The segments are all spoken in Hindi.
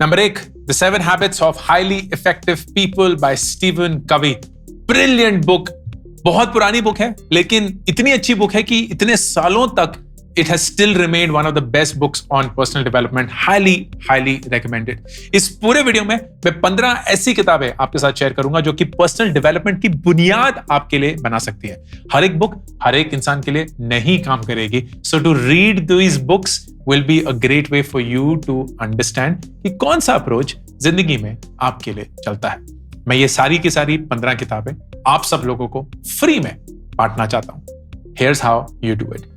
Number 1, the 7 habits of highly effective people by Stephen Covey. Brilliant book, बहुत पुरानी बुक है लेकिन इतनी अच्छी बुक है कि इतने सालों तक it has still remained one of the best books on personal development. highly recommended. इस पूरे वीडियो में मैं 15 ऐसी किताबें आपके साथ शेयर करूंगा जो कि पर्सनल डेवलपमेंट की बुनियाद आपके लिए बना सकती है। हर एक बुक हर एक इंसान के लिए नहीं काम करेगी। So to read these books will be a great way for you to understand कि कौन सा अप्रोच जिंदगी में आपके लिए चलता है। मैं ये सारी की सारी 15 किताबें आप सब लोगों को फ्री में बांटना चाहता हूं। Here's how you do it.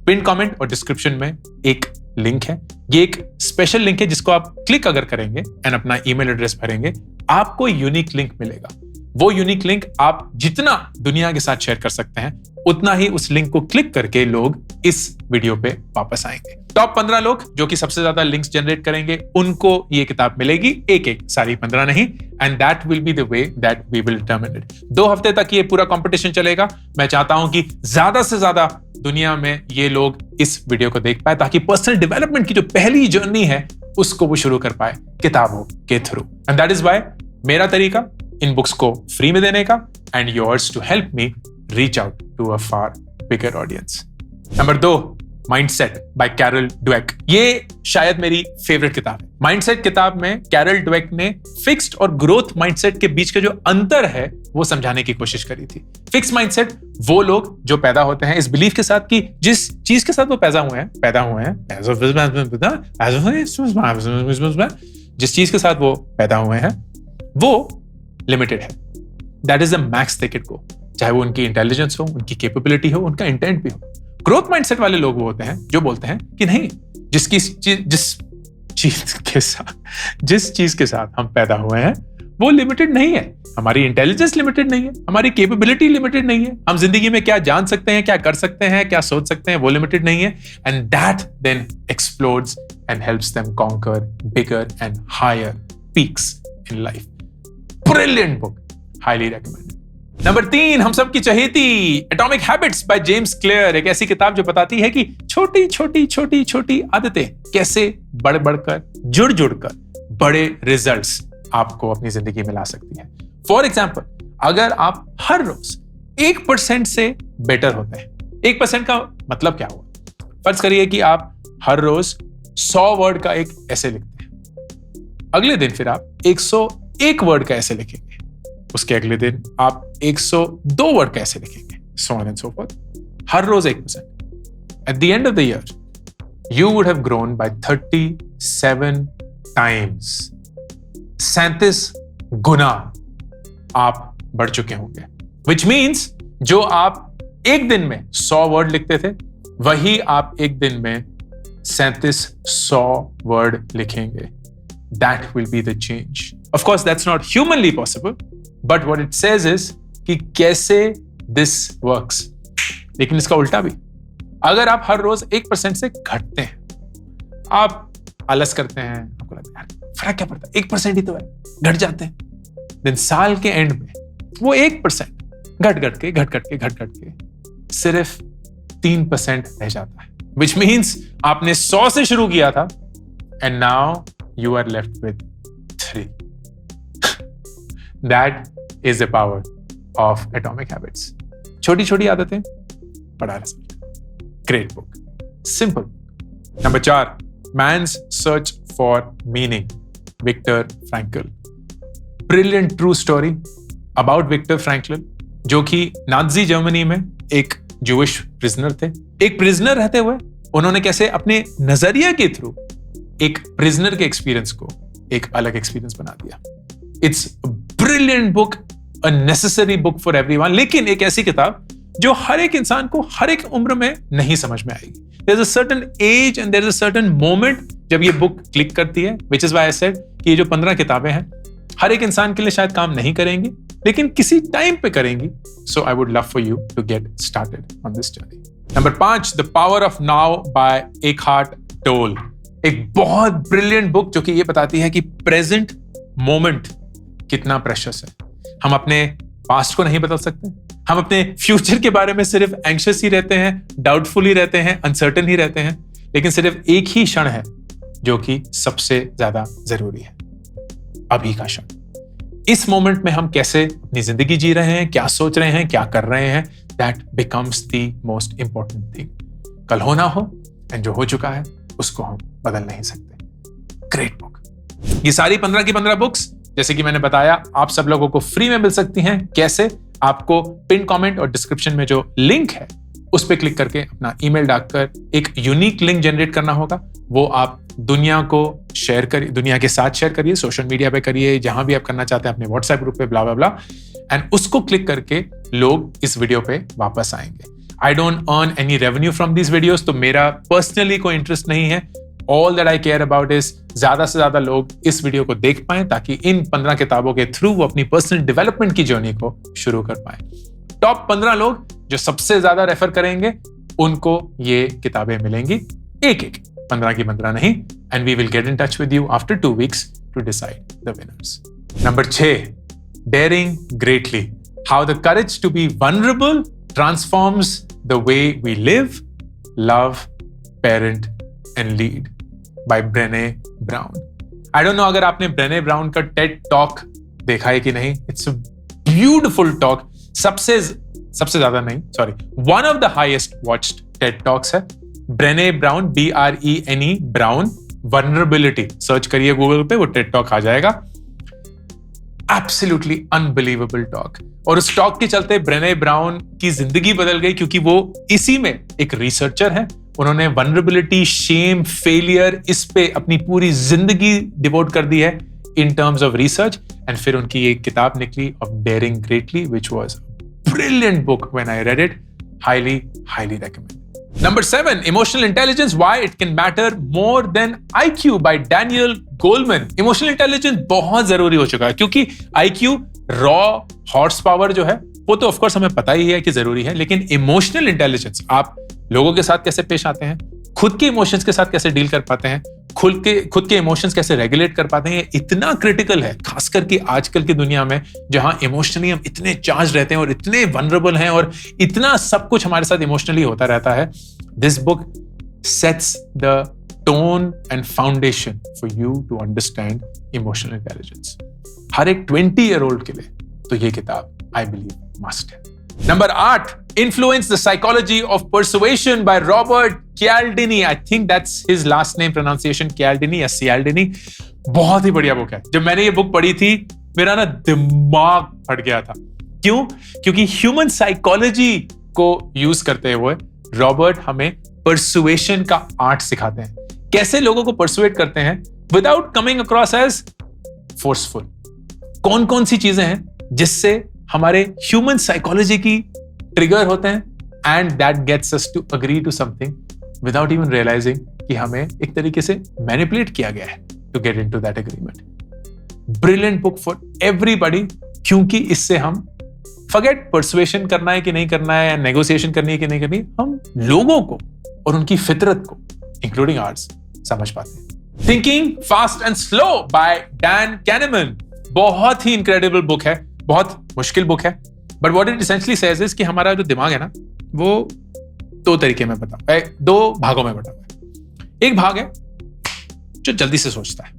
Pin comment और डिस्क्रिप्शन में एक लिंक है। ये एक स्पेशल लिंक है जिसको आप क्लिक अगर करेंगे एंड अपना ईमेल एड्रेस भरेंगे, आपको यूनिक लिंक मिलेगा। वो यूनिक लिंक आप जितना दुनिया के साथ शेयर कर सकते हैं उतना ही उस लिंक को क्लिक करके लोग इस वीडियो पे वापस आएंगे। टॉप 15 लोग जो कि सबसे ज्यादा लिंक्स जनरेट करेंगे उनको ये किताब मिलेगी, एक सारी 15 नहीं। And that will be the way that we will determine it. 2 हफ्ते तक ये पूरा कंपटीशन चलेगा। मैं चाहता हूं कि ज्यादा से ज्यादा दुनिया में ये लोग इस वीडियो को देख पाए ताकि पर्सनल डेवलपमेंट की जो पहली जर्नी है उसको वो शुरू कर पाए किताबों के through. And that is why मेरा तरीका इन बुक्स को फ्री में देने का and yours to help me reach out to a far bigger audience. Number 2, mindset by Carol Dweck. ये शायद मेरी फेवरेट किताब है। माइंडसेट किताब में कैरल ड्वेक ने फिक्स्ड और ग्रोथ माइंडसेट के बीच का जो अंतर है वो समझाने की कोशिश करी थी। फिक्स्ड माइंडसेट वो लोग जो पैदा होते हैं इस बिलीफ के साथ कि जिस चीज के साथ वो पैदा हुए हैं जिस चीज के साथ वो पैदा हुए हैं वो लिमिटेड है। That is the max they can go, चाहे वो उनकी इंटेलिजेंस हो, उनकी कैपेबिलिटी हो, उनका इंटेंट भी हो। ग्रोथ माइंडसेट वाले लोग वो होते हैं जो बोलते हैं कि नहीं, जिस चीज के साथ हम पैदा हुए हैं वो लिमिटेड नहीं है। हमारी इंटेलिजेंस लिमिटेड नहीं है, हमारी कैपेबिलिटी लिमिटेड नहीं है। हम जिंदगी में क्या जान सकते हैं, क्या कर सकते हैं, क्या सोच सकते हैं वो लिमिटेड नहीं है। And that then explodes and helps them conquer bigger and higher peaks in life. Brilliant book, highly recommended. Number 3, हम सब की चहेती atomic habits by James Clear. एक ऐसी किताब जो बताती है कि छोटी आदतें कैसे बढ़ बढ़कर जुड़ कर बड़े रिजल्ट्स आपको अपनी जिंदगी में ला सकती है। फॉर एग्जाम्पल, अगर आप हर रोज 1% से बेटर होते हैं, 1% का मतलब क्या हुआ? फर्ज करिए कि आप हर रोज 100 वर्ड का एक ऐसे लिखते हैं, अगले दिन फिर आप 101 वर्ड का ऐसे लिखेंगे, उसके अगले दिन आप 102 वर्ड का ऐसे लिखेंगे, so on and so forth. Her rose 1%. At the end of the year, you would have grown by 37 times. 37 गुना आप बढ़ चुके होंगे, which means जो आप एक दिन में 100 वर्ड लिखते थे वही आप एक दिन में 3700 वर्ड लिखेंगे. That will be the change. Of course, that's not humanly possible, but what it says is कि कैसे this works. लेकिन इसका उल्टा भी, अगर आप हर रोज 1% से घटते हैं, आप आलस करते हैं, आपको लगता है फर्क क्या पड़ता है, 1% ही तो है, घट जाते हैं, दिन साल के एंड में वो 1% घट के सिर्फ 3% रह जाता है, which means आपने 100 से शुरू किया था and now you are left with 3. That is the power of atomic habits. छोटी आदतें, बड़ा result. Great book. Simple. Number 4, Man's Search for Meaning. Viktor Frankl. Brilliant true story about Viktor Frankl, जो कि नाज़ी जर्मनी में एक जूविश प्रिजनर थे। एक प्रिजनर रहते हुए उन्होंने कैसे अपने नजरिया के थ्रू एक प्रिजनर के एक्सपीरियंस को एक अलग एक्सपीरियंस बना दिया। It's brilliant book, a necessary book for everyone, लेकिन एक ऐसी किताब जो हर एक इंसान को हर एक उम्र में नहीं समझ में आएगी। There is a certain age and there is a certain moment जब ये बुक क्लिक करती है, which is why I said कि ये जो 15 किताबें हैं हर एक इंसान के लिए शायद काम नहीं करेंगी, लेकिन किसी टाइम पे करेंगी। So I would love for you to get started on this journey. Number 5, the power of now by Eckhart Tolle. एक बहुत ब्रिलियंट बुक जो कि ये बताती है कि प्रेजेंट मोमेंट कितना प्रेशियस है। हम अपने पास्ट को नहीं बदल सकते, हम अपने फ्यूचर के बारे में सिर्फ एंग्शियस ही रहते हैं, डाउटफुल ही रहते हैं, अनसर्टेन ही रहते हैं, लेकिन सिर्फ एक ही क्षण है जो कि सबसे ज्यादा जरूरी है, अभी का क्षण। इस मोमेंट में हम कैसे अपनी जिंदगी जी रहे हैं, क्या सोच रहे हैं, क्या कर रहे हैं, that becomes the most important thing. कल हो ना हो, एंड जो हो चुका है उसको हम बदल नहीं सकते। Great book. ये सारी 15 की 15 बुक्स, जैसे कि मैंने बताया, आप सब लोगों को फ्री में मिल सकती हैं। कैसे? आपको पिन कमेंट और डिस्क्रिप्शन में जो लिंक है उस पर क्लिक करके अपना ईमेल डालकर एक यूनिक लिंक जनरेट करना होगा। वो आप दुनिया को शेयर करिए, दुनिया के साथ शेयर करिए, सोशल मीडिया पे करिए, जहां भी आप करना चाहते हैं, अपने व्हाट्सएप ग्रुप पे, ब्ला ब्ला ब्ला, एंड उसको क्लिक करके लोग इस वीडियो पे वापस आएंगे। I don't earn any revenue from these videos, तो मेरा पर्सनली कोई इंटरेस्ट नहीं है। All that I care about is ज्यादा से ज्यादा लोग इस वीडियो को देख पाएं, ताकि इन 15 किताबों के थ्रू वो अपनी पर्सनल डेवलपमेंट की जर्नी को शुरू कर पाएं। टॉप 15 लोग जो सबसे ज्यादा रेफर करेंगे उनको ये किताबें मिलेंगी, एक एक, 15 की 15 नहीं। And we will get in touch with you after 2 weeks to decide the winners. Number 6, daring greatly, how the courage to be vulnerable transforms the way we live, love, parent and lead, by Brene Brown. I don't know अगर आपने ब्रेने ब्राउन का टेड टॉक देखा है कि नहीं। It's a beautiful talk. सबसे ज्यादा नहीं, sorry, one of the highest watched TED talks है। Brené brown, BRENE brown, vulnerability search करिए गूगल पे, वो टेड टॉक आ जाएगा। Absolutely unbelievable talk. और उस टॉक के चलते ब्रेने ब्राउन की जिंदगी बदल गई, क्योंकि वो इसी में एक रिसर्चर है। उन्होंने वनरेबिलिटी, शेम, फेलियर, इस पे अपनी पूरी जिंदगी डिवोट कर दी है in terms of research. And फिर उनकी एक किताब निकली of daring greatly, which was brilliant book when I read it. Highly recommend. Number 7, Emotional Intelligence, Why It Can Matter More Than IQ by Daniel Goleman. Emotional Intelligence बहुत जरूरी हो चुका है, क्योंकि IQ, रॉ हॉर्स पावर जो है, वो तो ऑफ कोर्स हमें पता ही है कि जरूरी है, लेकिन इमोशनल इंटेलिजेंस, आप लोगों के साथ कैसे पेश आते हैं, खुद के इमोशंस के साथ कैसे डील कर पाते हैं, खुद के इमोशंस कैसे रेगुलेट कर पाते हैं, ये इतना क्रिटिकल है, खास करके आजकल की दुनिया में, जहां इमोशनली हम इतने चार्ज रहते हैं और इतने वनरेबल हैं और इतना सब कुछ हमारे साथ इमोशनली होता रहता है। This book sets the tone and foundation for you to understand emotional intelligence. हर एक 20-year-old के लिए तो ये किताब आई बिलीव मस्ट है। Number 8, Influence the Psychology of Persuasion by Robert Cialdini. I think that's his last name pronunciation, Cialdini या Cialdini. बहुत ही बढ़िया बुक है। जब मैंने ये बुक पढ़ी थी, मेरा ना दिमाग फट गया था। क्यों? क्योंकि ह्यूमन साइकोलॉजी को यूज करते हुए रॉबर्ट हमें परसुएशन का आर्ट सिखाते हैं। कैसे लोगों को परसुएट करते हैं without coming across as forceful. कौन कौन सी चीजें हैं जिससे हमारे ह्यूमन साइकोलॉजी की ट्रिगर होते हैं, and that gets us to agree to something without even realizing कि हमें एक तरीके से मैनिपुलेट किया गया है to get into that agreement. Brilliant book for everybody, क्योंकि इससे हम फॉरगेट परसुएशन करना है कि नहीं करना है, नेगोशिएशन करनी है कि नहीं करनी, हम लोगों को और उनकी फितरत को, इंक्लूडिंग आर्ट्स, समझ पाते हैं। Thinking fast and slow by Dan Kahneman, बहुत ही इनक्रेडिबल बुक है, बहुत मुश्किल बुक है, but what it essentially says is कि हमारा जो दिमाग है ना, वो 2 तरीके में बता, 2 भागों में बटा है। एक भाग है जो जल्दी से सोचता है,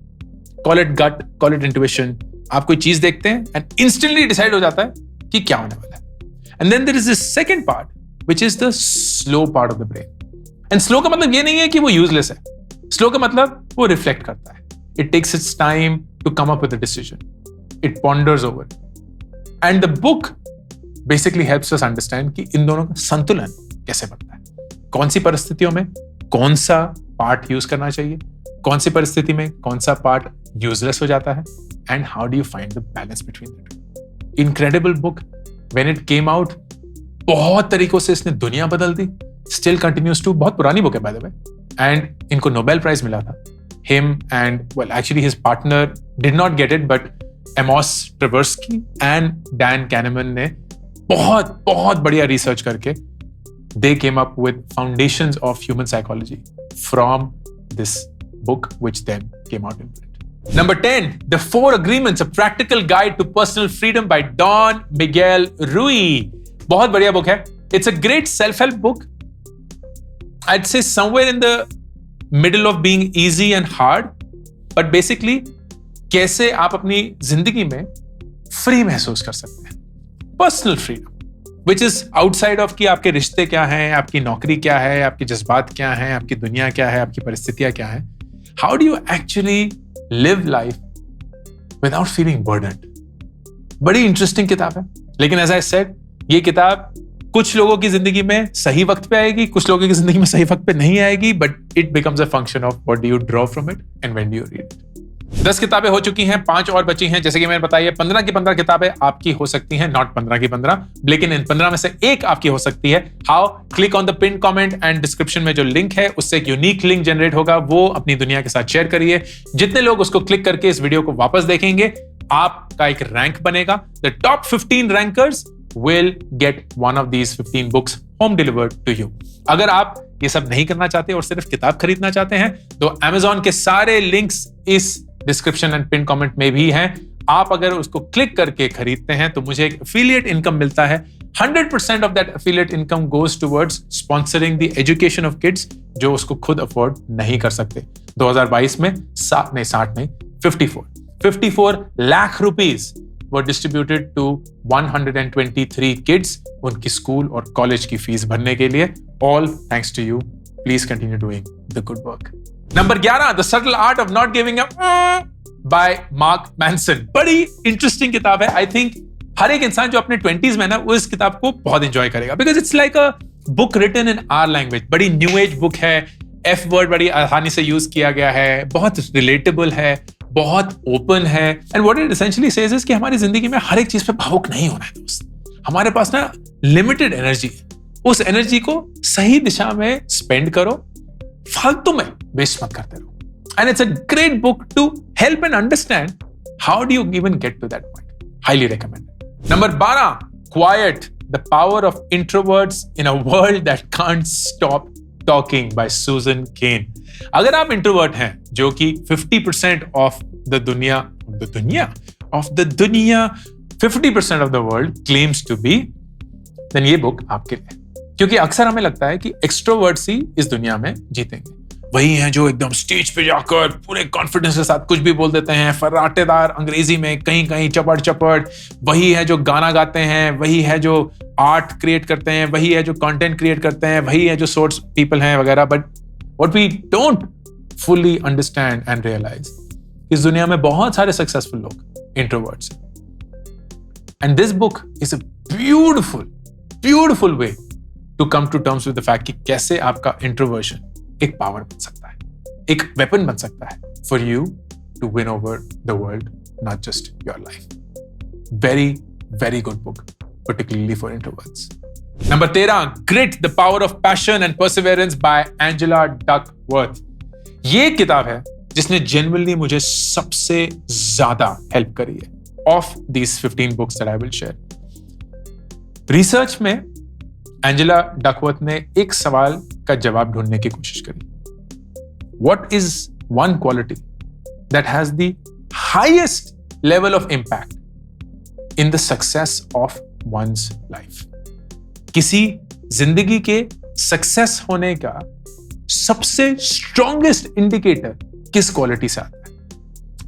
call it gut, call it intuition. आप कोई चीज देखते हैं एंड इंस्टेंटली डिसाइड हो जाता है कि क्या होने वाला है। And then there is this second part which is the slow part of the brain. And slow का मतलब ये नहीं है कि वो यूजलेस है, स्लो का मतलब वो रिफ्लेक्ट करता है। It takes its time to come up with the decision, it ponders over, and the book basically helps us understand कि इन दोनों का संतुलन कैसे बनता है, कौन सी परिस्थितियों में कौन सा पार्ट यूज करना चाहिए, कौन सी परिस्थिति में कौन सा पार्ट यूजलेस हो जाता है, and how do you find the balance between the two. Incredible book. When it came out बहुत तरीकों से इसने दुनिया बदल दी, स्टिल कंटिन्यूज टू। बहुत पुरानी बुक है बाय द वे, एंड इनको नोबेल प्राइज मिला था। Him and well actually his partner did not get it, but Amos Tversky and Dan Kahneman ने बहुत बहुत बढ़िया रिसर्च करके they came up with foundations of human psychology from this book, which then came out in print. Number 10, The 4 Agreements, a practical guide to personal freedom by Don Miguel Ruiz. बहुत बढ़िया book है. It's a great self-help book. I'd say somewhere in the middle of being easy and hard, but basically कैसे आप अपनी जिंदगी में फ्री महसूस कर सकते हैं, personal freedom, which is outside of कि आपके रिश्ते क्या हैं, आपकी नौकरी क्या है, आपके जज्बात क्या हैं, आपकी दुनिया क्या है, आपकी परिस्थितियां क्या हैं. How do you actually live life without feeling burdened. बड़ी इंटरेस्टिंग किताब है, लेकिन एज आई सेड, ये किताब कुछ लोगों की जिंदगी में सही वक्त पे आएगी, कुछ लोगों की जिंदगी में सही वक्त पे नहीं आएगी, but it becomes a function of what do you draw from it and when do you read it. 10 किताबें हो चुकी हैं, 5 और बची हैं. जैसे कि मैंने बताया 15 की 15 किताबें आपकी हो सकती हैं, नॉट 15 की 15, लेकिन इन 15 में से एक आपकी हो सकती है. How? Click on the pin comment and description में जो लिंक है उससे एक यूनिक लिंक जनरेट होगा, वो अपनी दुनिया के साथ शेयर करिए. जितने लोग उसको क्लिक करके इस वीडियो को वापस देखेंगे, आपका एक रैंक बनेगा. The top 15 rankers will get one of these 15 books home delivered to you. अगर आप ये सब नहीं करना चाहते और सिर्फ किताब खरीदना चाहते हैं, तो Amazon के सारे लिंक्स इस डिस्क्रिप्शन एंड पिन कमेंट में भी हैं. आप अगर उसको क्लिक करके खरीदते हैं तो मुझे एक एफिलिएट इनकम मिलता है. 100% of that affiliate income goes towards sponsoring the education of kids जो उसको खुद अफोर्ड नहीं कर सकते. 2022 में 54 lakh rupees were distributed to 123 kids उनकी स्कूल और कॉलेज की फीस भरने के लिए. All thanks to you. Please continue doing the good work. Number 11, The Subtle Art of Not Giving Up by Mark Manson. बड़ी इंटरेस्टिंग किताब है. I think हर एक इंसान जो अपने 20s में ना, वो इस किताब को बहुत एंजॉय करेगा, because it's like a book written in our language. बड़ी न्यू एज बुक है. F वर्ड बड़ी आसानी से यूज किया गया है, बहुत रिलेटेबल है, बहुत ओपन है. And what it essentially says is कि हमारी जिंदगी में हर एक चीज पे भावुक नहीं होना है दोस्त. हमारे पास ना लिमिटेड एनर्जी है. उस एनर्जी को सही दिशा में स्पेंड करो, फालतू में वेस्ट मत करते रहो. And it's a great book to help and understand how do you even get to that point. Highly recommended. Number 12, quiet the power of introverts in a world that can't stop talking by Susan Cain. अगर आप इंट्रोवर्ट हैं, जो कि 50% ऑफ द दुनिया 50% of the world claims to be, then ये बुक आपके लिए. क्योंकि अक्सर हमें लगता है कि एक्सट्रोवर्ट्स ही इस दुनिया में जीतेंगे. वही हैं जो एकदम स्टेज पे जाकर पूरे कॉन्फिडेंस के साथ कुछ भी बोल देते हैं, फर्राटेदार अंग्रेजी में, कहीं कहीं चपड़. वही है जो गाना गाते हैं, वही है जो आर्ट क्रिएट करते हैं, वही है जो कंटेंट क्रिएट करते हैं, वही है जो सोर्स पीपल हैं वगैरह. But what we don't fully understand and realize, इस दुनिया में बहुत सारे सक्सेसफुल लोग इंट्रोवर्ट्स हैं. And this book is a beautiful way to come to terms with the fact कि कैसे आपका इंट्रोवर्जन एक पावर बन सकता है, एक वेपन बन सकता है for you to win over the world, not just your life. Very very good book, particularly for introverts. Number 13, Grit, The Power of Passion and Perseverance by Angela Duckworth. ये किताब है जिसने genuinely मुझे सबसे ज्यादा हेल्प करी है of these 15 books that I will share. Research में एंजेला डकवर्थ ने एक सवाल का जवाब ढूंढने की कोशिश करी. What is one quality that has the highest level of impact in the success of one's life? किसी जिंदगी के सक्सेस होने का सबसे स्ट्रॉन्गेस्ट इंडिकेटर किस क्वालिटी से आता है?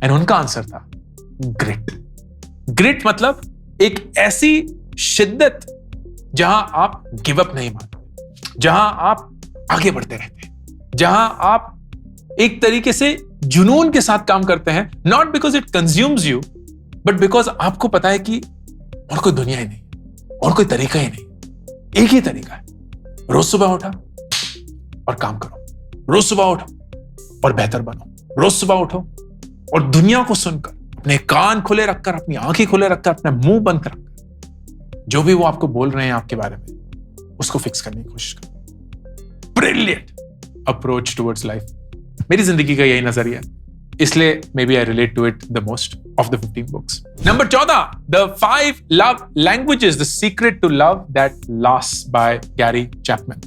एंड उनका आंसर था ग्रिट. ग्रिट मतलब एक ऐसी शिद्दत जहां आप गिव अप नहीं मानते, जहां आप आगे बढ़ते रहते हैं, जहां आप एक तरीके से जुनून के साथ काम करते हैं, not because it consumes you, but because आपको पता है कि और कोई दुनिया ही नहीं, और कोई तरीका ही नहीं, एक ही तरीका है. रोज सुबह उठा और काम करो, रोज सुबह उठो और बेहतर बनो, रोज सुबह उठो और दुनिया को सुनकर, अपने कान खुले रखकर, अपनी आंखें खुले रखकर, अपना मुंह बंद रखकर, जो भी वो आपको बोल रहे हैं आपके बारे में, उसको फिक्स करने की कोशिश करो. Brilliant approach towards life. मेरी जिंदगी का यही नजरिया है, इसलिए maybe I relate to it the most of the 15 books. Number 14, the 5 love languages, the secret to love that lasts by Gary Chapman.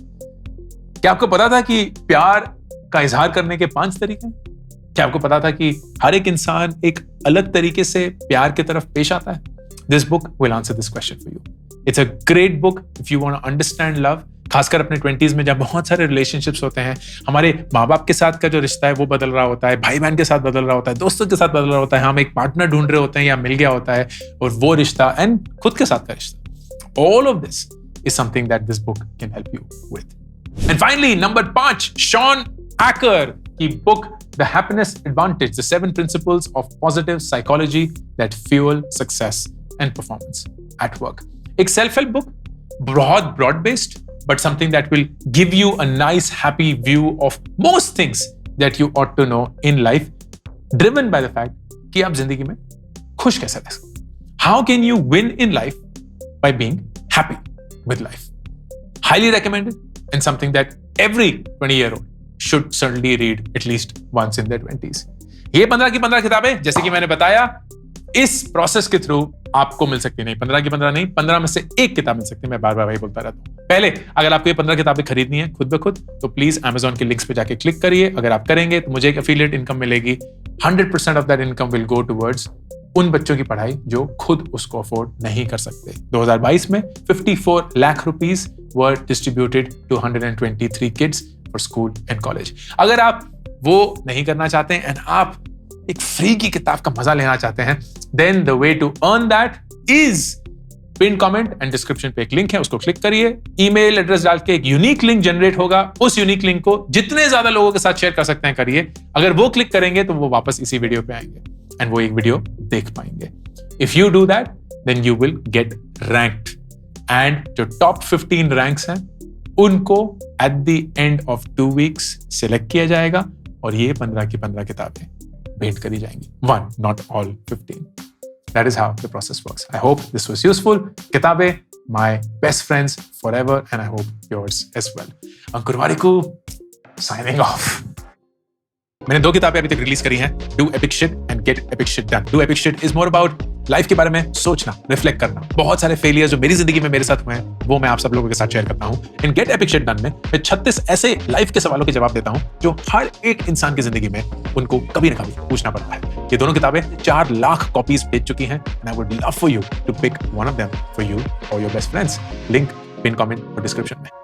क्या आपको पता था कि प्यार का इजहार करने के 5 तरीके हैं? क्या आपको पता था कि हर एक इंसान एक अलग तरीके से प्यार की तरफ पेश आता है? This book will answer this question for you. It's a great book if you want to understand love, खासकर अपने 20s में जब बहुत सारे रिलेशनशिप्स होते हैं, हमारे माँ बाप के साथ का जो रिश्ता है वो बदल रहा होता है, भाई बहन के साथ बदल रहा होता है, दोस्तों के साथ बदल रहा होता है, हम एक पार्टनर ढूंढ रहे होते हैं या मिल गया होता है, और वो रिश्ता एंड खुद के साथ का रिश्ता, all of this is something that this book can help you with. And finally number 5, Shawn Achor की book the happiness advantage, the 7 principles of positive psychology that fuel success and performance at work. एक सेल्फ हेल्प बुक, बहुत broad based, but something that will give you a nice, happy view of most things that you ought to know in life, driven by the fact कि आप जिंदगी में खुश कैसे रह सकते हैं। How can you win in life by being happy with life? Highly recommended and something that every 20-year-old should certainly read at least once in their 20s. ये 15 की 15 किताबें, जैसे कि मैंने बताया, इस प्रोसेस के थ्रू आपको मिल सकती नहीं, 15 की 15 नहीं, 15 में से एक किताब मिल सकती है। मैं बार बार वही बोलता रहता हूं। पहले अगर आपको ये 15 किताबें खरीदनी है खुद ब खुद, तो प्लीज Amazon के लिंक्स पे जाके क्लिक करिए। अगर आप करेंगे तो मुझे एक एफिलिएट इनकम मिलेगी। 100% of that income will go towards उन बच्चों की पढ़ाई जो खुद उसको अफोर्ड नहीं कर सकते। 2022 में 54 lakh rupees were distributed to 123 kids for school and college. अगर आप वो नहीं करना चाहते हैं एंड आप एक फ्री की किताब का मजा लेना चाहते हैं, then the way to earn that is pin comment and description पे एक लिंक है, उसको क्लिक करिए। ईमेल एड्रेस डाल के एक यूनिक लिंक जनरेट होगा। उस यूनिक लिंक को जितने ज्यादा लोगों के साथ शेयर कर सकते हैं करिए। अगर वो क्लिक करेंगे तो वो वापस इसी वीडियो पे आएंगे एंड वो एक वीडियो देख पाएंगे। If you do that then you will get ranked, and जो टॉप 15 रैंक्स हैं उनको at the end of 2 weeks select किया जाएगा और ये 15 की 15 किताबें भेंट करी जाएंगी। 1, not all 15. That is how the process works. I hope this was useful. किताबें, my best friends forever, and I hope yours as well. Ankur Warikoo, signing off. मैंने 2 किताबें अभी तक रिलीज करी हैं, Do Epic Shit and Get Epic Shit Done. Do Epic Shit is more about life के बारे में सोचना, रिफ्लेक्ट करना। बहुत सारे फेलियर जो मेरी जिंदगी में मेरे साथ हुए हैं वो मैं आप सब लोगों के साथ शेयर करता हूं। इन गेट एपिक शिट डन में मैं 36 ऐसे लाइफ के सवालों के जवाब देता हूं जो हर एक इंसान की जिंदगी में उनको कभी ना कभी पूछना पड़ता है। ये दोनों किताबें 4 लाख कॉपीज बेच चुकी हैं and I would love for you to pick one of them for you और your best friends. Link pin comment और डिस्क्रिप्शन में।